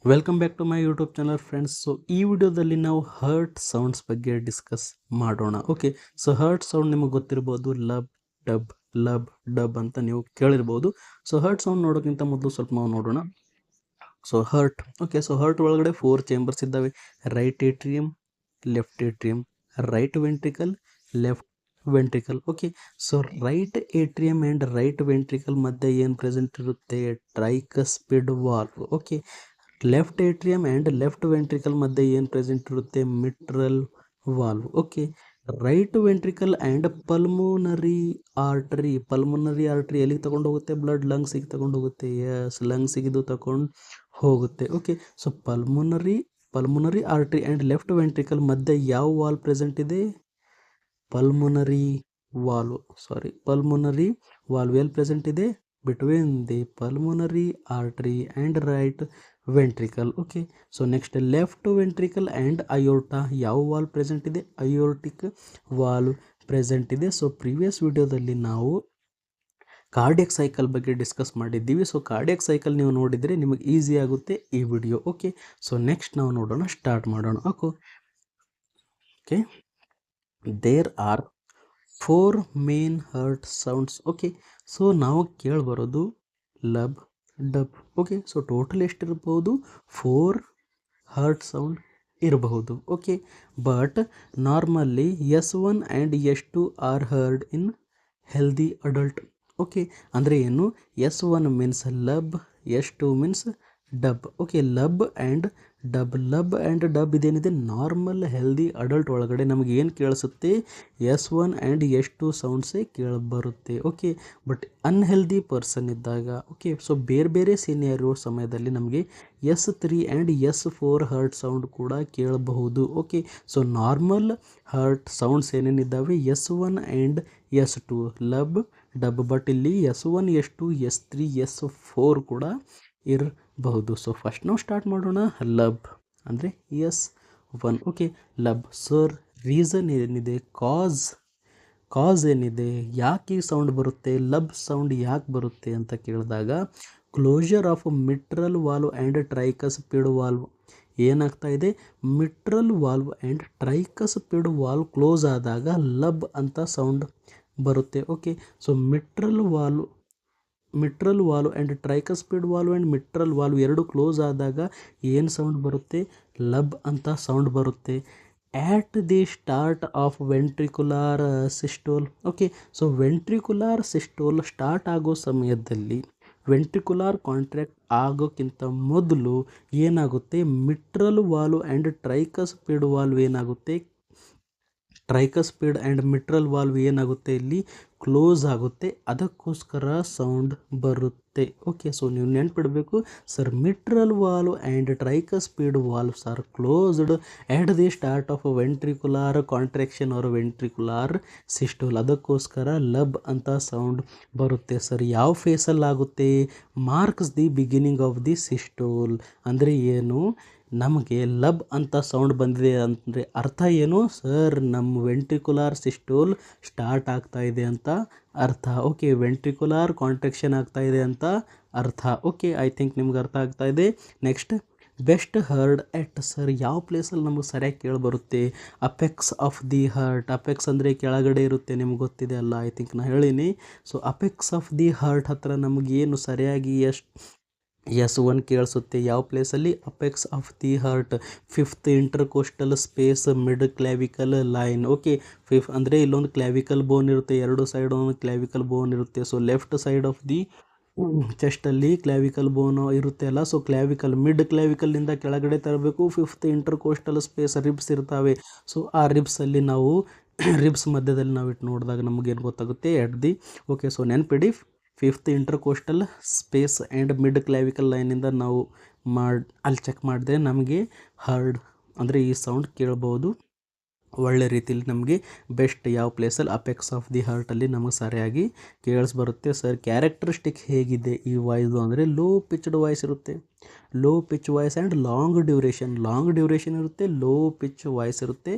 Welcome back to my YouTube channel friends. So ಈ ವಿಡಿಯೋದಲ್ಲಿ ನಾವು ಹರ್ಟ್ ಸೌಂಡ್ಸ್ ಬಗ್ಗೆ ಡಿಸ್ಕಸ್ ಮಾಡೋಣ. ಓಕೆ, ಸೊ ಹರ್ಟ್ ಸೌಂಡ್ ನಿಮಗೆ ಗೊತ್ತಿರ್ಬೋದು, ಲಬ್ ಡಬ್ ಲಬ್ ಡಬ್ ಅಂತ ನೀವು ಕೇಳಿರ್ಬೋದು. ಸೊ ಹರ್ಟ್ ಸೌಂಡ್ ನೋಡೋಕ್ಕಿಂತ ಮೊದಲು ಸ್ವಲ್ಪ ನಾವು ನೋಡೋಣ. So heart, okay, so heart ಒಳಗಡೆ 4 ಚೇಂಬರ್ಸ್ ಇದ್ದಾವೆ. Right atrium, left atrium, right ventricle, left ventricle. Okay, so right atrium and right ventricle ಮಧ್ಯೆ ಏನು ಪ್ರೆಸೆಂಟ್ ಇರುತ್ತೆ? Tricuspid valve. Okay, left atrium and left ventricle ಮಧ್ಯೆ ಏನು ಪ್ರೆಸೆಂಟ್ ಇರುತ್ತೆ? Mitral valve. Okay, right ventricle and pulmonary artery. Pulmonary artery ಎಲ್ಲಿಗೆ ತಗೊಂಡು ಹೋಗುತ್ತೆ? Blood ಲಂಗ್ಸಿಗೆ ತಗೊಂಡು ಹೋಗುತ್ತೆ. ಎಸ್, ಲಂಗ್ಸಿಗೆ ಇದು ತಗೊಂಡು ಹೋಗುತ್ತೆ. Okay, so pulmonary artery and left ventricle ಮಧ್ಯೆ ಯಾವ ವಾಲ್ವ್ ಪ್ರೆಸೆಂಟ್ ಇದೆ? ಪಲ್ಮೋನರಿ ವಾಲ್ವ್ ಎಲ್ಲಿ ಪ್ರೆಸೆಂಟ್ ಇದೆ? Between the pulmonary artery and right ventricle. Okay, so next left ventricle and aorta. ಯಾವ ವಾಲ್ವ್ ಪ್ರೆಸೆಂಟ್ ಇದೆ? ಅಯೋರ್ಟಿಕ್ ವಾಲ್ವ್ ಪ್ರೆಸೆಂಟ್ ಇದೆ. So previous ವಿಡಿಯೋದಲ್ಲಿ ನಾವು ಕಾರ್ಡಿಯಕ್ ಸೈಕಲ್ ಬಗ್ಗೆ ಡಿಸ್ಕಸ್ ಮಾಡಿದ್ದೀವಿ. ಸೊ ಕಾರ್ಡಿಯಕ್ ಸೈಕಲ್ ನೀವು ನೋಡಿದರೆ ನಿಮಗೆ ಈಸಿ ಆಗುತ್ತೆ ಈ ವಿಡಿಯೋ. ಓಕೆ, ಸೊ ನೆಕ್ಸ್ಟ್ ನಾವು ನೋಡೋಣ, ಸ್ಟಾರ್ಟ್ ಮಾಡೋಣ. Okay, there are 4 main heart sounds. Okay, so ನಾವು ಕೇಳಿಬರೋದು lub dub. Okay, so total ಎಷ್ಟಿರ್ಬೋದು? 4 ಹರ್ಟ್ ಸೌಂಡ್ ಇರಬಹುದು. Okay, but normally S1 and S2 are heard in healthy adult. Okay, ಅಂದರೆ ಏನು? S1 means lub, S2 means dub. Okay, lub and dub ಇದೇನಿದೆ normal healthy adult ಒಳಗಡೆ ನಮಗೆ ಏನು ಕೇಳಿಸುತ್ತೆ? S1 and S2 ಸೌಂಡ್ಸೇ ಕೇಳಿಬರುತ್ತೆ. ಓಕೆ, ಬಟ್ ಅನ್ಹೆಲ್ದಿ ಪರ್ಸನ್ ಇದ್ದಾಗ, ಓಕೆ, ಸೊ ಬೇರೆ ಸಿನಾರಿಯೋ ಸಮಯದಲ್ಲಿ ನಮಗೆ S3 and S4 heart sound ಕೂಡ ಕೇಳಬಹುದು. Okay, so normal heart sounds ಏನೇನಿದ್ದಾವೆ? S1 and S2 lub dub, but ಇಲ್ಲಿ S1 S2 S3 S4 ಕೂಡ ಇರಬಹುದು. ಸೊ ಫಸ್ಟ್ ನಾವು ಸ್ಟಾರ್ಟ್ ಮಾಡೋಣ. ಲಬ್ ಅಂದರೆ S1. ಓಕೆ, ಲಬ್ ಸರ್, ರೀಸನ್ ಏನಿದೆ? ಕಾಸ್ ಏನಿದೆ? ಯಾಕೆ ಈ ಸೌಂಡ್ ಬರುತ್ತೆ? ಲಬ್ ಸೌಂಡ್ ಯಾಕೆ ಬರುತ್ತೆ ಅಂತ ಕೇಳಿದಾಗ, closure of mitral valve and tricuspid valve ಏನಾಗ್ತಾ ಇದೆ? Mitral valve and tricuspid valve close ಆದಾಗ ಲಬ್ ಅಂತ ಸೌಂಡ್ ಬರುತ್ತೆ. Okay, so mitral valve and tricuspid valve and mitral valve ಎರಡು ಕ್ಲೋಸ್ ಆದಾಗ ಏನು ಸೌಂಡ್ ಬರುತ್ತೆ? ಲಬ್ ಅಂತ ಸೌಂಡ್ ಬರುತ್ತೆ. At the start of ventricular systole. Okay, so ventricular systole start ಆಗೋ ಸಮಯದಲ್ಲಿ, ವೆಂಟ್ರಿಕ್ಯುಲಾರ್ ಕಾಂಟ್ರಾಕ್ಟ್ ಆಗೋಕ್ಕಿಂತ ಮೊದಲು ಏನಾಗುತ್ತೆ? Mitral valve and tricuspid valve ಏನಾಗುತ್ತೆ? ಟ್ರೈಕಸ್ಪಿಡ್ ಆ್ಯಂಡ್ ಮಿಟ್ರಲ್ ವಾಲ್ವ್ ಏನಾಗುತ್ತೆ? ಇಲ್ಲಿ ಕ್ಲೋಸ್ ಆಗುತ್ತೆ. ಅದಕ್ಕೋಸ್ಕರ ಸೌಂಡ್ ಬರುತ್ತೆ. ಓಕೆ, ಸೊ ನೀವು ನೆನ್ಪಿಡಬೇಕು sir, mitral valve and tricuspid valves are closed at the start of ventricular contraction or ventricular systole. ಅದಕ್ಕೋಸ್ಕರ ಲಬ್ ಅಂತ ಸೌಂಡ್ ಬರುತ್ತೆ. ಸರ್, ಯಾವ ಫೇಸಲ್ಲಿ ಆಗುತ್ತೆ? Marks the beginning of the systole. ಅಂದರೆ ಏನು? ನಮಗೆ ಲಬ್ ಅಂತ ಸೌಂಡ್ ಬಂದಿದೆ ಅಂದರೆ ಅರ್ಥ ಏನು? ಸರ್, ನಮ್ಮ ವೆಂಟ್ರಿಕ್ಯುಲಾರ್ ಸಿಸ್ಟೋಲ್ ಸ್ಟಾರ್ಟ್ ಆಗ್ತಾ ಇದೆ ಅಂತ ಅರ್ಥ. ಓಕೆ, ವೆಂಟ್ರಿಕ್ಯುಲಾರ್ ಕಾಂಟ್ರಾಕ್ಷನ್ ಆಗ್ತಾ ಇದೆ ಅಂತ ಅರ್ಥ. ಓಕೆ, ಐ ಥಿಂಕ್ ನಿಮ್ಗೆ ಅರ್ಥ ಆಗ್ತಾ ಇದೆ. Next, best heard at. Sir, ಯಾವ ಪ್ಲೇಸಲ್ಲಿ ನಮಗೆ ಸರಿಯಾಗಿ ಕೇಳಿಬರುತ್ತೆ? Apex of the heart. Apex ಅಂದರೆ ಕೆಳಗಡೆ ಇರುತ್ತೆ, ನಿಮ್ಗೆ ಗೊತ್ತಿದೆ ಅಲ್ಲ? ಐ ಥಿಂಕ್ ನಾನು ಹೇಳೀನಿ. So apex of the heart ಹತ್ರ ನಮಗೇನು ಸರಿಯಾಗಿ S1 ಕೇಳಿಸುತ್ತೆ? ಯಾವ ಪ್ಲೇಸಲ್ಲಿ? Apex of the heart, 5th intercostal space mid clavicle line. Okay, ಅಂದರೆ ಇಲ್ಲೊಂದು ಕ್ಲಾವಿಕಲ್ ಬೋನ್ ಇರುತ್ತೆ, ಎರಡು ಸೈಡ್ ಒಂದು ಕ್ಲಾವಿಕಲ್ ಬೋನ್ ಇರುತ್ತೆ. So left side of the ಚೆಸ್ಟಲ್ಲಿ ಕ್ಲಾವಿಕಲ್ ಬೋನ್ ಇರುತ್ತೆ ಅಲ್ಲ? ಸೊ ಮಿಡ್ ಕ್ಲಾವಿಕಲ್ನಿಂದ ಕೆಳಗಡೆ ತರಬೇಕು. 5th ಇಂಟರ್ಕೋಸ್ಟಲ್ ಸ್ಪೇಸ್ ರಿಬ್ಸ್ ಇರ್ತವೆ. ಸೊ ಆ ರಿಬ್ಸಲ್ಲಿ ನಾವು ರಿಬ್ಸ್ ಮಧ್ಯದಲ್ಲಿ ನಾವು ಇಟ್ಟು ನೋಡಿದಾಗ ನಮಗೇನು ಗೊತ್ತಾಗುತ್ತೆ? ಓಕೆ, ಸೊ ನೆನ್ಪಿಡಿ, 5th intercostal space and mid clavicle ಲೈನಿಂದ ನಾವು ಅಲ್ಲಿ ಚೆಕ್ ಮಾಡಿದ್ರೆ ನಮಗೆ ಹರ್ಡ್ ಅಂದರೆ ಈ ಸೌಂಡ್ ಕೇಳ್ಬೋದು. ಒಳ್ಳೆ ರೀತಿಲಿ ನಮಗೆ ಬೆಸ್ಟ್ ಯಾವ ಪ್ಲೇಸಲ್ಲಿ ಅಪೆಕ್ಸ್ ಆಫ್ ದಿ ಹಾರ್ಟಲ್ಲಿ ನಮಗೆ ಸರಿಯಾಗಿ ಕೇಳಿಸ್ಬರುತ್ತೆ ಸರ್. ಕ್ಯಾರೆಕ್ಟರಿಸ್ಟಿಕ್ ಹೇಗಿದೆ ಈ ವಾಯ್ದು ಅಂದರೆ ಲೋ ಪಿಚ್ಡ್ ವಾಯ್ಸ್ ಇರುತ್ತೆ, low pitch voice and long duration ಇರುತ್ತೆ, ಲೋ ಪಿಚ್ ವಾಯ್ಸ್ ಇರುತ್ತೆ,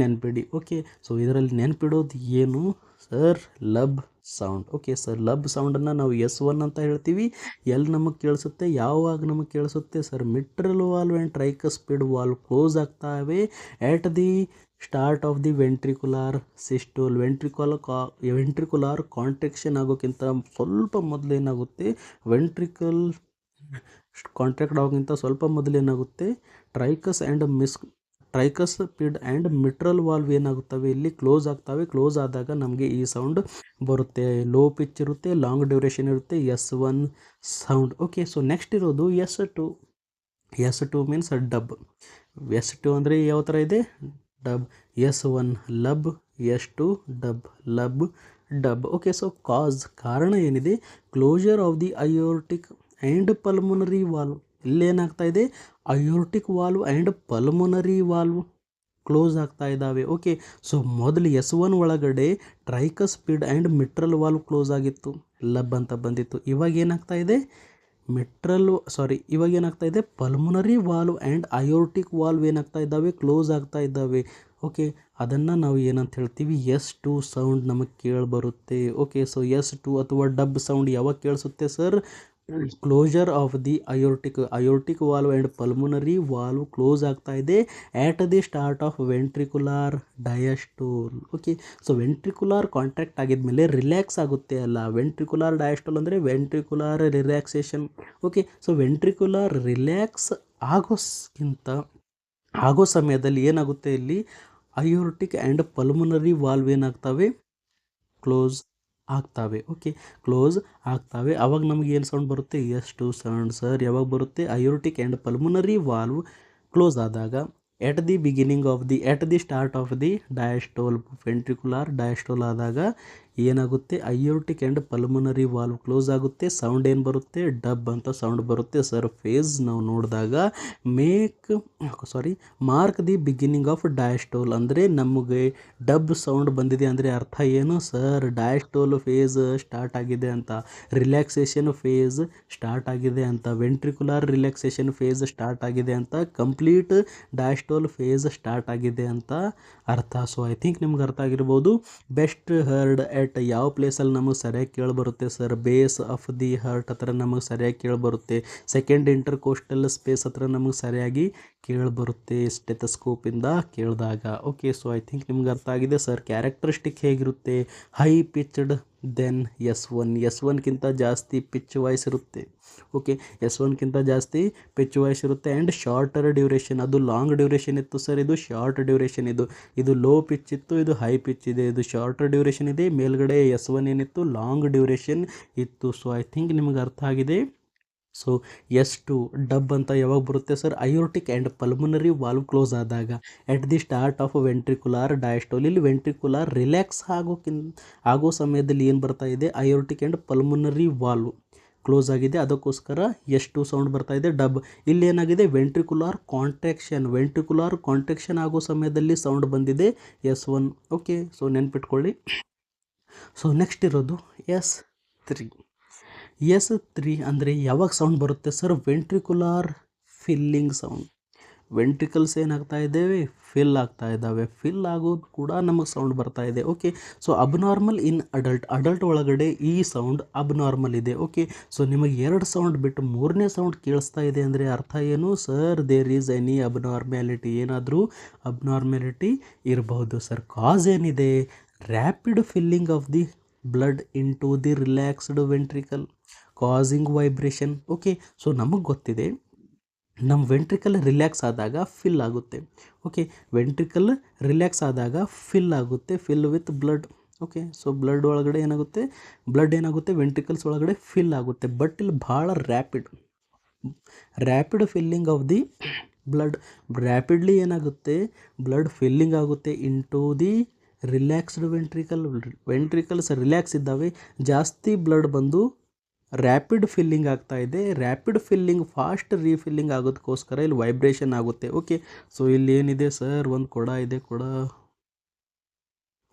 ನೆನ್ಪಿಡಿ. ಓಕೆ, ಸೊ ಇದರಲ್ಲಿ ನೆನ್ಪಿಡೋದು ಏನು sir? Lub sound. Okay sir, lub ಸೌಂಡನ್ನು ನಾವು S1 ಅಂತ ಹೇಳ್ತೀವಿ. ಎಲ್ಲಿ ನಮಗೆ ಕೇಳಿಸುತ್ತೆ, ಯಾವಾಗ ನಮಗೆ ಕೇಳಿಸುತ್ತೆ sir? Mitral valve and tricuspid valve close ಆಗ್ತಾವೆ at the start of the ventricular systole. Ventricular contraction ಆಗೋಕ್ಕಿಂತ ಸ್ವಲ್ಪ ಮೊದಲು ಏನಾಗುತ್ತೆ, ವೆಂಟ್ರಿಕಲ್ ಕಾಂಟ್ರಾಕ್ಟ್ ಆಗೋಕ್ಕಿಂತ ಸ್ವಲ್ಪ ಮೊದಲು ಏನಾಗುತ್ತೆ, ಟ್ರೈಕಸ್ಪಿಡ್ ಆ್ಯಂಡ್ ಮಿಟ್ರಲ್ ವಾಲ್ವ್ ಏನಾಗುತ್ತವೆ ಇಲ್ಲಿ ಕ್ಲೋಸ್ ಆಗ್ತವೆ. ಕ್ಲೋಸ್ ಆದಾಗ ನಮಗೆ ಈ ಸೌಂಡ್ ಬರುತ್ತೆ. ಲೋ ಪಿಚ್ ಇರುತ್ತೆ, ಲಾಂಗ್ ಡ್ಯೂರೇಷನ್ ಇರುತ್ತೆ, S1 sound. Okay, so next ಇರೋದು S2 ಮೀನ್ಸ್ ಡಬ್. S2 ಅಂದರೆ ಯಾವ ಥರ ಇದೆ? Dub. S1 lub, S2 dub. Okay, so ಕಾರಣ ಏನಿದೆ? Closure of the aortic and pulmonary valve. ಇಲ್ಲೇನಾಗ್ತಾ ಇದೆ? Aortic valve and pulmonary valve close ಆಗ್ತಾ ಇದ್ದಾವೆ. ಓಕೆ, ಸೊ ಮೊದಲು S1 ಒಳಗಡೆ tricuspid and mitral valve close ಆಗಿತ್ತು, ಲಬ್ ಅಂತ ಬಂದಿತ್ತು. ಇವಾಗ ಏನಾಗ್ತಾ ಇದೆ? ಇವಾಗ ಏನಾಗ್ತಾ ಇದೆ? ಪಲ್ಮೊನರಿ ವಾಲ್ವ್ ಆ್ಯಂಡ್ ಅಯೋರ್ಟಿಕ್ ವಾಲ್ವ್ ಏನಾಗ್ತಾ ಇದ್ದಾವೆ? ಕ್ಲೋಸ್ ಆಗ್ತಾ ಇದ್ದಾವೆ. ಓಕೆ, ಅದನ್ನು ನಾವು ಏನಂತ ಹೇಳ್ತೀವಿ? S2 ಸೌಂಡ್ ನಮಗೆ ಕೇಳಿಬರುತ್ತೆ. ಓಕೆ, ಸೊ S2 ಅಥವಾ ಡಬ್ ಸೌಂಡ್ ಯಾವಾಗ ಕೇಳಿಸುತ್ತೆ sir? Closure of the aortic valve and pulmonary valve close ಆಗ್ತಾ ಇದೆ at the start of ventricular diastole. Okay, so ventricular contract ಆಗಿದ್ಮೇಲೆ ರಿಲ್ಯಾಕ್ಸ್ ಆಗುತ್ತೆ ಅಲ್ಲ. ವೆಂಟ್ರಿಕುಲಾರ್ ಡಯಾಸ್ಟೋಲ್ ಅಂದರೆ ventricular relaxation. Okay, so ventricular relax ಆಗೋ ಸಮಯದಲ್ಲಿ ಏನಾಗುತ್ತೆ ಇಲ್ಲಿ? ಅಯೋರ್ಟಿಕ್ ಆ್ಯಂಡ್ ಪಲ್ಮೊನರಿ ವಾಲ್ವ್ ಏನಾಗ್ತವೆ? ಕ್ಲೋಸ್ ಆಗ್ತವೆ. ಓಕೆ, ಕ್ಲೋಸ್ ಆಗ್ತವೆ. ಆವಾಗ ನಮಗೆ ಏನು ಸೌಂಡ್ ಬರುತ್ತೆ? S2 sound sir. ಯಾವಾಗ ಬರುತ್ತೆ? Aortic and pulmonary valve close ಆದಾಗ at the start of the diastole. Ventricular diastole ಆದಾಗ ಏನಾಗುತ್ತೆ? Aortic and pulmonary valve close ಆಗುತ್ತೆ. ಸೌಂಡ್ ಏನು ಬರುತ್ತೆ? ಡಬ್ ಅಂತ ಸೌಂಡ್ ಬರುತ್ತೆ ಸರ್. ಫೇಸ್ ನಾವು ನೋಡಿದಾಗ ಮಾರ್ಕ್ ದಿ ಬಿಗಿನಿಂಗ್ ಆಫ್ ಡಯಾಸ್ಟೋಲ್ ಅಂದರೆ ನಮಗೆ ಡಬ್ ಸೌಂಡ್ ಬಂದಿದೆ ಅಂದರೆ ಅರ್ಥ ಏನು ಸರ್? ಡಯಾಸ್ಟೋಲ್ ಫೇಸ್ ಸ್ಟಾರ್ಟ್ ಆಗಿದೆ ಅಂತ, ರಿಲ್ಯಾಕ್ಸೇಷನ್ ಫೇಸ್ ಸ್ಟಾರ್ಟ್ ಆಗಿದೆ ಅಂತ, ವೆಂಟ್ರಿಕುಲಾರ್ ರಿಲ್ಯಾಕ್ಸೇಷನ್ ಫೇಸ್ ಸ್ಟಾರ್ಟ್ ಆಗಿದೆ ಅಂತ, ಕಂಪ್ಲೀಟ್ ಡಯಾಸ್ಟೋಲ್ ಫೇಸ್ ಸ್ಟಾರ್ಟ್ ಆಗಿದೆ ಅಂತ ಅರ್ಥ. ಸೊ ಐ ಥಿಂಕ್ ನಿಮ್ಗೆ ಅರ್ಥ ಆಗಿರ್ಬೋದು. ಬೆಸ್ಟ್ ಹರ್ಡ್ ಎಟ್ ಯಾವ ಪ್ಲೇಸಲ್ಲಿ ನಮಗೆ ಸರಿಯಾಗಿ ಕೇಳಿಬರುತ್ತೆ sir? Base of the heart ಹತ್ರ ನಮಗೆ ಸರಿಯಾಗಿ ಕೇಳಿಬರುತ್ತೆ. ಸೆಕೆಂಡ್ ಇಂಟರ್ಕೋಸ್ಟಲ್ ಸ್ಪೇಸ್ ಹತ್ರ ನಮಗೆ ಸರಿಯಾಗಿ ಕೇಳಿಬರುತ್ತೆ ಸ್ಟೆಥೋಸ್ಕೋಪಿಂದ ಕೇಳಿದಾಗ. ಓಕೆ, ಸೊ ಐ ಥಿಂಕ್ ನಿಮ್ಗೆ ಅರ್ಥ ಆಗಿದೆ ಸರ್. ಕ್ಯಾರೆಕ್ಟರಿಸ್ಟಿಕ್ ಹೇಗಿರುತ್ತೆ? ಹೈ ಪಿಚ್ಡ್ ದೆನ್ S1ಗಿಂತ ಜಾಸ್ತಿ ಪಿಚ್ ವಾಯ್ಸ್ ಇರುತ್ತೆ. ಓಕೆ, S1ಗಿಂತ ಜಾಸ್ತಿ ಪಿಚ್ ವಾಯ್ಸ್ ಇರುತ್ತೆ ಆ್ಯಂಡ್ ಶಾರ್ಟರ್ ಡ್ಯೂರೇಷನ್. ಅದು ಲಾಂಗ್ ಡ್ಯೂರೇಷನ್ ಇತ್ತು ಸರ್, ಇದು ಶಾರ್ಟ್ ಡ್ಯೂರೇಷನ್. ಇದು ಲೋ ಪಿಚ್ ಇತ್ತು, ಇದು ಹೈ ಪಿಚ್ ಇದೆ. ಇದು ಶಾರ್ಟರ್ ಡ್ಯೂರೇಷನ್ ಇದೆ, ಮೇಲ್ಗಡೆ S1 ಏನಿತ್ತು? ಲಾಂಗ್ ಡ್ಯೂರೇಷನ್ ಇತ್ತು. ಸೊ ಐ ಥಿಂಕ್ ನಿಮಗೆ ಅರ್ಥ ಆಗಿದೆ. ಸೊ S2 ಡಬ್ ಅಂತ ಯಾವಾಗ ಬರುತ್ತೆ sir? Aortic and pulmonary valve close ಆದಾಗ at the start of ventricular ಡಯಾಸ್ಟೋಲ್. ಇಲ್ಲಿ ವೆಂಟ್ರಿಕುಲಾರ್ ರಿಲ್ಯಾಕ್ಸ್ ಆಗೋ ಸಮಯದಲ್ಲಿ ಏನು ಬರ್ತಾ ಇದೆ? Aortic and pulmonary valve close ಆಗಿದೆ, ಅದಕ್ಕೋಸ್ಕರ S2 ಸೌಂಡ್ ಬರ್ತಾ ಇದೆ. ಡಬ್ ಇಲ್ಲಿ ಏನಾಗಿದೆ? ವೆಂಟ್ರಿಕುಲಾರ್ ಕಾಂಟ್ರಾಕ್ಷನ್ ಆಗೋ ಸಮಯದಲ್ಲಿ ಸೌಂಡ್ ಬಂದಿದೆ S1. ಓಕೆ, ಸೊ ನೆನ್ಪಿಟ್ಕೊಳ್ಳಿ. ಸೊ ನೆಕ್ಸ್ಟ್ ಇರೋದು S3 ಅಂದರೆ ಯಾವಾಗ ಸೌಂಡ್ ಬರುತ್ತೆ sir? Ventricular filling sound. Ventricles ಏನಾಗ್ತಾ ಇದ್ದೇವೆ? ಫಿಲ್ ಆಗ್ತಾ ಇದ್ದಾವೆ. ಫಿಲ್ ಆಗೋದು ಕೂಡ ನಮಗೆ ಸೌಂಡ್ ಬರ್ತಾ ಇದೆ. ಓಕೆ, ಸೊ ಅಬ್ನಾರ್ಮಲ್ ಇನ್ ಅಡಲ್ಟ್ ಒಳಗಡೆ ಈ ಸೌಂಡ್ ಅಬ್ನಾರ್ಮಲ್ ಇದೆ. ಓಕೆ, ಸೊ ನಿಮಗೆ 2 ಸೌಂಡ್ ಬಿಟ್ಟು 3ನೇ ಸೌಂಡ್ ಕೇಳಿಸ್ತಾ ಇದೆ ಅಂದರೆ ಅರ್ಥ ಏನು sir? There is any abnormality. ಏನಾದರೂ ಅಬ್ನಾರ್ಮ್ಯಾಲಿಟಿ ಇರಬಹುದು ಸರ್. ಕಾಸ್ ಏನಿದೆ? Rapid filling of the blood into the relaxed ventricle causing vibration. Okay, so ನಮಗೆ ಗೊತ್ತಿದೆ ನಮ್ಮ ವೆಂಟ್ರಿಕಲ್ ರಿಲ್ಯಾಕ್ಸ್ ಆದಾಗ ಫಿಲ್ ಆಗುತ್ತೆ. ಓಕೆ, ವೆಂಟ್ರಿಕಲ್ ರಿಲ್ಯಾಕ್ಸ್ ಆದಾಗ ಫಿಲ್ ಆಗುತ್ತೆ, fill with blood. Okay, so blood ಏನಾಗುತ್ತೆ? ವೆಂಟ್ರಿಕಲ್ಸ್ ಒಳಗಡೆ ಫಿಲ್ ಆಗುತ್ತೆ. ಬಟ್ ಇಲ್ಲಿ ಭಾಳ rapid filling of the blood. Rapidly ಏನಾಗುತ್ತೆ? ಬ್ಲಡ್ ಫಿಲ್ಲಿಂಗ್ ಆಗುತ್ತೆ into the relaxed ventricles relax ಇದ್ದಾವೆ. ಜಾಸ್ತಿ ಬ್ಲಡ್ ಬಂದು ರ್ಯಾಪಿಡ್ ಫಿಲ್ಲಿಂಗ್ ಆಗ್ತಾ ಇದೆ. ರ್ಯಾಪಿಡ್ ಫಿಲ್ಲಿಂಗ್ ಫಾಸ್ಟ್ ರೀಫಿಲ್ಲಿಂಗ್ ಆಗೋದಕ್ಕೋಸ್ಕರ ಇಲ್ಲಿ ವೈಬ್ರೇಷನ್ ಆಗುತ್ತೆ. ಓಕೆ, ಸೊ ಇಲ್ಲಿ ಏನಿದೆ ಸರ್? ಒಂದು ಕೊಡ ಇದೆ.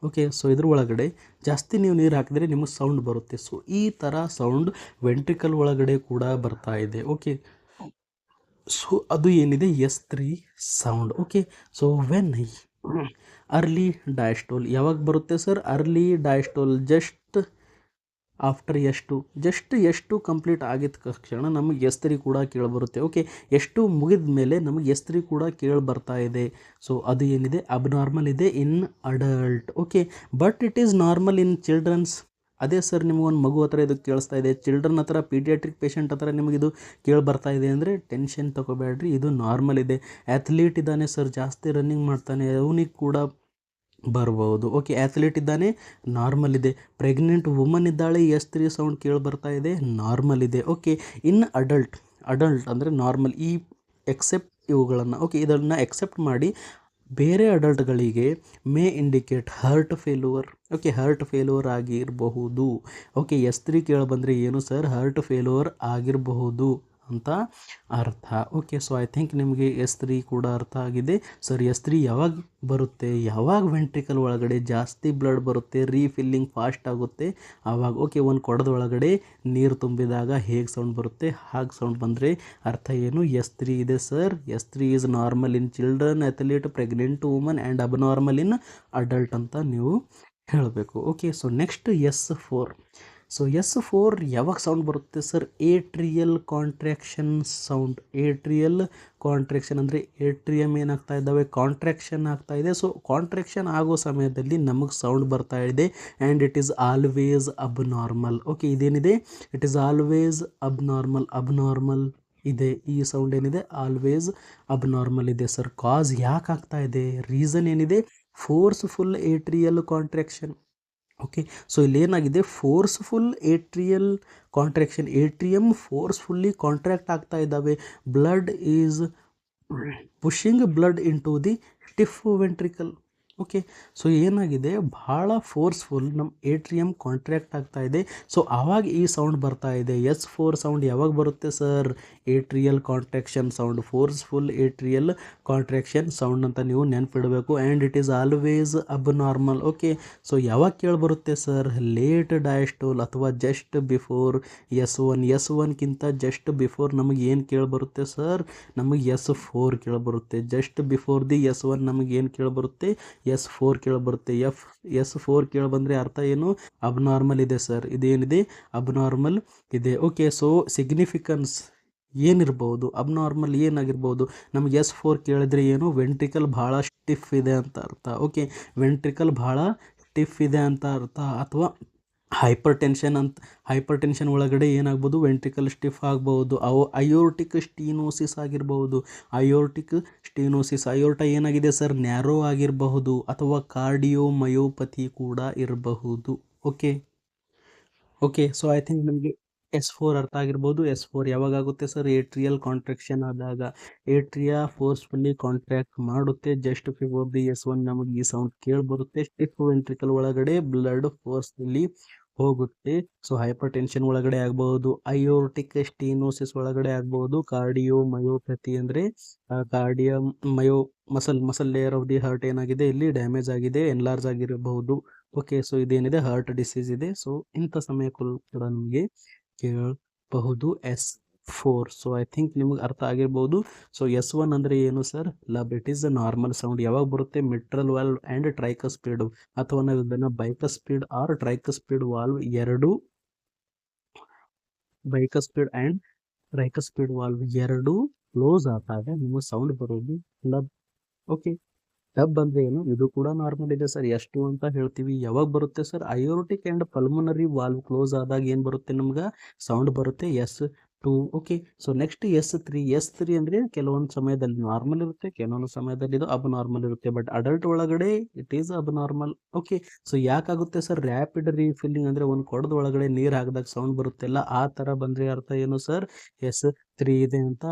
ಓಕೆ, ಸೊ ಇದ್ರ ಒಳಗಡೆ ಜಾಸ್ತಿ ನೀವು ನೀರು ಹಾಕಿದರೆ ನಿಮಗೆ ಸೌಂಡ್ ಬರುತ್ತೆ. ಸೊ ಈ ಥರ ಸೌಂಡ್ ವೆಂಟ್ರಿಕಲ್ ಒಳಗಡೆ ಕೂಡ ಬರ್ತಾ ಇದೆ. ಓಕೆ, ಸೊ ಅದು ಏನಿದೆ S3 sound. Okay, so when early diastole ಯಾವಾಗ ಬರುತ್ತೆ sir? Early diastole just after ಎಷ್ಟು ಕಂಪ್ಲೀಟ್ ಆಗಿದ ತಕ್ಷಣ ನಮಗೆ S3 ಕೂಡ ಕೇಳಿಬರುತ್ತೆ. ಓಕೆ, ಎಷ್ಟು ಮುಗಿದ ಮೇಲೆ ನಮಗೆ S3 ಕೂಡ ಕೇಳಿ ಬರ್ತಾ ಇದೆ. ಸೊ ಅದು ಏನಿದೆ ಅಬ್ನಾರ್ಮಲ್ ಇದೆ in adult. Okay, but it is normal in childrens. ಅದೇ ಸರ್ ನಿಮಗೊಂದು ಮಗು ಹತ್ರ ಇದು ಕೇಳಿಸ್ತಾ ಇದೆ, ಚಿಲ್ಡ್ರನ್ ಹತ್ರ ಪೀಡಿಯಾಟ್ರಿಕ್ ಪೇಷಂಟ್ ಹತ್ರ ನಿಮಗಿದು ಕೇಳಿ ಬರ್ತಾ ಇದೆ ಅಂದರೆ ಟೆನ್ಷನ್ ತಗೋಬೇಡ್ರಿ, ಇದು ನಾರ್ಮಲ್ ಇದೆ. ಅಥ್ಲೀಟ್ ಇದ್ದಾನೆ ಸರ್, ಜಾಸ್ತಿ ರನ್ನಿಂಗ್ ಮಾಡ್ತಾನೆ, ಅವನಿಗೆ ಕೂಡ ಬರ್ಬೋದು. ಓಕೆ, ಅಥ್ಲೀಟ್ ಇದ್ದಾನೆ, ನಾರ್ಮಲ್ ಇದೆ. ಪ್ರೆಗ್ನೆಂಟ್ ವುಮನ್ ಇದ್ದಾಳೆ, S3 ಸೌಂಡ್ ಕೇಳಿ ಬರ್ತಾ ಇದೆ, ನಾರ್ಮಲ್ ಇದೆ. ಓಕೆ, ಇನ್ ಅಡಲ್ಟ್ ಅಂದರೆ ನಾರ್ಮಲ್. ಈ ಎಕ್ಸೆಪ್ಟ್ ಇವುಗಳನ್ನು, ಓಕೆ, ಇದನ್ನು ಎಕ್ಸೆಪ್ಟ್ ಮಾಡಿ ಬೇರೆ ಅಡಲ್ಟ್ಗಳಿಗೆ may indicate heart failure. Okay, heart failure ಆಗಿರಬಹುದು. ಓಕೆ, S3 ಕೇಳಿ ಬಂದರೆ ಏನು ಸರ್? ಹಾರ್ಟ್ ಫೇಲ್ಯೂರ್ ಆಗಿರಬಹುದು ಅಂತ ಅರ್ಥ. ಓಕೆ, ಸೊ ಐ ಥಿಂಕ್ ನಿಮಗೆ S3 ಕೂಡ ಅರ್ಥ ಆಗಿದೆ. ಸರ್ S3 ಯಾವಾಗ ಬರುತ್ತೆ? ಯಾವಾಗ ವೆಂಟ್ರಿಕಲ್ ಒಳಗಡೆ ಜಾಸ್ತಿ ಬ್ಲಡ್ ಬರುತ್ತೆ, ರೀಫಿಲ್ಲಿಂಗ್ ಫಾಸ್ಟ್ ಆಗುತ್ತೆ ಆವಾಗ. ಓಕೆ, ಒಂದು ಕೊಡದ ಒಳಗಡೆ ನೀರು ತುಂಬಿದಾಗ ಹೇಗೆ ಸೌಂಡ್ ಬರುತ್ತೆ ಹಾಗೆ ಸೌಂಡ್ ಬಂದರೆ ಅರ್ಥ ಏನು? S3 ಇದೆ sir. S3 is normal in children, athlete, pregnant woman and abnormal in adult ಅಂತ ನೀವು ಹೇಳಬೇಕು. Okay, so next S4. So S4 ಯಾವಾಗ ಸೌಂಡ್ ಬರುತ್ತೆ sir? Atrial contraction sound. Atrial contraction ಅಂದರೆ ಏಟ್ರಿಯಮ್ ಏನಾಗ್ತಾ ಇದ್ದಾವೆ, ಕಾಂಟ್ರಾಕ್ಷನ್ ಆಗ್ತಾ ಇದೆ. ಸೊ ಕಾಂಟ್ರಾಕ್ಷನ್ ಆಗೋ ಸಮಯದಲ್ಲಿ ನಮಗೆ ಸೌಂಡ್ ಬರ್ತಾ ಇದೆ and it is always abnormal. Okay, ಇದೇನಿದೆ? ಇಟ್ ಈಸ್ ಆಲ್ವೇಸ್ ಅಬ್ನಾರ್ಮಲ್ ಇದೆ. ಈ ಸೌಂಡ್ ಏನಿದೆ ಆಲ್ವೇಸ್ ಅಬ್ನಾರ್ಮಲ್ ಇದೆ ಸರ್. ಕಾಸ್ ಯಾಕೆ ಆಗ್ತಾ ಇದೆ, ರೀಸನ್ ಏನಿದೆ? Forceful atrial contraction. Okay, so ಇಲ್ಲೇನಾಗಿದೆ? Forceful atrial contraction. Atrium forcefully contract ಆಗ್ತಾ ಇದ್ದಾವೆ. Blood is pushing blood into the stiff ventricle. Okay, so ಏನಾಗಿದೆ? ಭಾಳ ಫೋರ್ಸ್ಫುಲ್ ನಮ್ಮ ಏಟ್ರಿಯಮ್ ಕಾಂಟ್ರಾಕ್ಟ್ ಆಗ್ತಾ ಇದೆ. ಸೊ ಆವಾಗ ಈ ಸೌಂಡ್ ಬರ್ತಾ ಇದೆ. S4 ಸೌಂಡ್ ಯಾವಾಗ ಬರುತ್ತೆ sir? Atrial contraction sound, forceful atrial contraction sound ಅಂತ ನೀವು ನೆನಪಿಡಬೇಕು. And it is always abnormal. Okay, so ಯಾವಾಗ ಕೇಳಿಬರುತ್ತೆ ಸರ್? ಲೇಟ್ ಡಯಾಸ್ಟೋಲ್ ಅಥವಾ ಜಸ್ಟ್ ಬಿಫೋರ್ S1ಕ್ಕಿಂತ ಜಸ್ಟ್ ಬಿಫೋರ್ ನಮಗೆ ಏನು ಕೇಳಿಬರುತ್ತೆ ಸರ್? ನಮಗೆ S4 ಕೇಳಿಬರುತ್ತೆ. Just before the S1 ನಮಗೆ ಏನು ಕೇಳಿಬರುತ್ತೆ? S4 ಕೇಳಿಬರುತ್ತೆ. S4 ಕೇಳಿಬಂದರೆ ಅರ್ಥ ಏನು? ಅಬ್ನಾರ್ಮಲ್ ಇದೆ ಸರ್. ಇದೇನಿದೆ? ಅಬ್ನಾರ್ಮಲ್ ಇದೆ. ಓಕೆ, ಸೊ ಸಿಗ್ನಿಫಿಕೆನ್ಸ್ ಏನಿರ್ಬೋದು? ಅಬ್ನಾರ್ಮಲ್ ಏನಾಗಿರ್ಬೋದು? ನಮಗೆ S4 ಕೇಳಿದ್ರೆ ಏನು? ವೆಂಟ್ರಿಕಲ್ ಭಾಳ ಸ್ಟಿಫ್ ಇದೆ ಅಂತ ಅರ್ಥ. ಓಕೆ, ವೆಂಟ್ರಿಕಲ್ ಭಾಳ ಸ್ಟಿಫ್ ಇದೆ ಅಂತ ಅರ್ಥ. ಅಥವಾ ಹೈಪರ್ ಟೆನ್ಷನ್ ಒಳಗಡೆ ಏನಾಗ್ಬೋದು? ವೆಂಟ್ರಿಕಲ್ ಸ್ಟಿಫ್ ಆಗ್ಬೋದು. ಅಯೋರ್ಟಿಕ್ ಸ್ಟೀನೋಸಿಸ್ ಆಗಿರಬಹುದು. ಅಯೋರ್ಟ ಏನಾಗಿದೆ ಸರ್? ನ್ಯಾರೋ ಆಗಿರಬಹುದು. ಅಥವಾ ಕಾರ್ಡಿಯೋಮಯೋಪತಿ ಕೂಡ ಇರಬಹುದು. ಓಕೆ, ಸೊ ಐ ಥಿಂಕ್ ನಮಗೆ S4 ಅರ್ಥ ಆಗಿರ್ಬೋದು. S4 ಯಾವಾಗ ಆಗುತ್ತೆ ಸರ್? ಏಟ್ರಿಯಲ್ ಕಾಂಟ್ರಾಕ್ಷನ್ ಆದಾಗ. ಏಟ್ರಿಯಾ ಫೋರ್ಸ್ಫುಲ್ಲಿ ಕಾಂಟ್ರಾಕ್ಟ್ ಮಾಡುತ್ತೆ. ಜಸ್ಟ್ ಬಿಫೋರ್ ದಿ S1 ನಮಗೆ ಈ ಸೌಂಡ್ ಕೇಳಿಬರುತ್ತೆ. ಸ್ಟಿಫ್ ವೆಂಟ್ರಿಕಲ್ ಒಳಗಡೆ ಬ್ಲಡ್ ಫೋರ್ಸ್ಫುಲ್ಲಿ ಹೋಗುತ್ತೆ. ಸೊ ಹೈಪರ್ ಟೆನ್ಷನ್ ಒಳಗಡೆ ಆಗ್ಬಹುದು, ಅಯೋರ್ಟಿಕ್ ಸ್ಟೀನೋಸಿಸ್ ಒಳಗಡೆ ಆಗ್ಬಹುದು. ಕಾರ್ಡಿಯೋಮಯೋಪತಿ ಅಂದರೆ muscle layer of the heart ಏನಾಗಿದೆ ಇಲ್ಲಿ ಡ್ಯಾಮೇಜ್ ಆಗಿದೆ, ಎನ್ಲಾರ್ಜ್ ಆಗಿರಬಹುದು. ಓಕೆ, ಸೊ ಇದೇನಿದೆ ಹಾರ್ಟ್ ಡಿಸೀಸ್ ಇದೆ. ಸೊ ಇಂಥ ಸಮಯಕ್ಕೂ ಕೂಡ ನಮಗೆ ಕೇಳಬಹುದು S4. ಸೊ ಐ ಥಿಂಕ್ ನಿಮಗೆ ಅರ್ಥ ಆಗಿರ್ಬೋದು. ಸೊ S1 ಅಂದರೆ ಏನು sir? Lub. It is a normal sound. ಯಾವಾಗ ಬರುತ್ತೆ? ಮಿಟ್ರಲ್ ವಾಲ್ವ್ ಆ್ಯಂಡ್ ಟ್ರೈಕಸ್ಪಿಡ್, ಅಥವಾ ನಾವು ಇದನ್ನು bicuspid or tricuspid valve bicuspid and tricuspid valve ಎರಡು ಕ್ಲೋಸ್ ಆದಾಗ ನಿಮಗೆ ಸೌಂಡ್ ಬರೋದು ಲಬ್. ಓಕೆ, ಲಬ್ ಅಂದರೆ ಏನು? ಇದು ಕೂಡ ನಾರ್ಮಲ್ ಇದೆ ಸರ್. ಎಷ್ಟು ಅಂತ ಹೇಳ್ತೀವಿ. ಯಾವಾಗ ಬರುತ್ತೆ sir? Aortic and pulmonary valve close ಆದಾಗ ಏನು ಬರುತ್ತೆ? ನಮ್ಗೆ ಸೌಂಡ್ ಬರುತ್ತೆ S2. Okay, so next S3 ಅಂದರೆ ಕೆಲವೊಂದು ಸಮಯದಲ್ಲಿ ನಾರ್ಮಲ್ ಇರುತ್ತೆ, ಕೆಲವೊಂದು ಸಮಯದಲ್ಲಿ ಇದು ಅಬ್ನಾರ್ಮಲ್ ಇರುತ್ತೆ. ಬಟ್ ಅಡಲ್ಟ್ ಒಳಗಡೆ it is abnormal. Okay, so ಯಾಕಾಗುತ್ತೆ ಸರ್? ರ್ಯಾಪಿಡ್ ರೀಫಿಲ್ಲಿಂಗ್ ಅಂದರೆ ಒಂದು ಕೊಡದ ಒಳಗಡೆ ನೀರು ಹಾಕಿದಾಗ ಸೌಂಡ್ ಬರುತ್ತೆಲ್ಲ ಆ ಥರ ಬಂದರೆ ಅರ್ಥ ಏನು ಸರ್? S3 ಇದೆ ಅಂತ.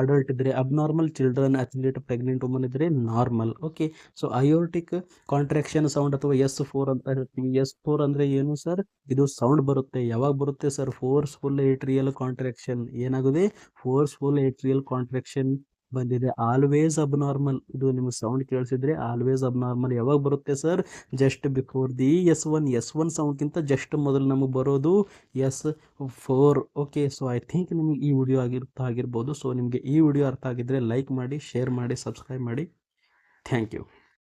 ಅಡಲ್ಟ್ ಇದ್ರೆ abnormal, children, athlete, pregnant woman ಇದ್ರೆ normal. Okay, so aortic contraction sound ಅಥವಾ S4 ಅಂತ ಹೇಳ್ತೀವಿ. S4 ಅಂದರೆ ಏನು ಸರ್? ಇದು ಸೌಂಡ್ ಬರುತ್ತೆ. ಯಾವಾಗ ಬರುತ್ತೆ ಸರ್? Forceful atrial contraction. ಏನಾಗಿದೆ? ಫೋರ್ಸ್ಫುಲ್ ಏಟ್ರಿಯಲ್ ಕಾಂಟ್ರಾಕ್ಷನ್ ಬಂದಿದೆ ಆಲ್ವೇಸ್ ಅಬ್ನಾರ್ಮಲ್. ಇದು ನಿಮಗೆ ಸೌಂಡ್ ಕೇಳಿಸಿದ್ರೆ ಆಲ್ವೇಸ್ ಅಬ್ನಾರ್ಮಲ್ ಯಾವಾಗ ಬರುತ್ತೆ sir? Just before the S one ಸೌಂಡ್ಗಿಂತ ಜಸ್ಟ್ ಮೊದಲು ನಮಗೆ ಬರೋದು S4. Okay, so I think ನಿಮಗೆ ಈ ವಿಡಿಯೋ ಆಗಿರ್ಬೋದು. ಸೊ ನಿಮಗೆ ಈ ವಿಡಿಯೋ ಅರ್ಥ ಆಗಿದ್ರೆ ಲೈಕ್ ಮಾಡಿ, ಶೇರ್ ಮಾಡಿ, ಸಬ್ಸ್ಕ್ರೈಬ್ ಮಾಡಿ. Thank you.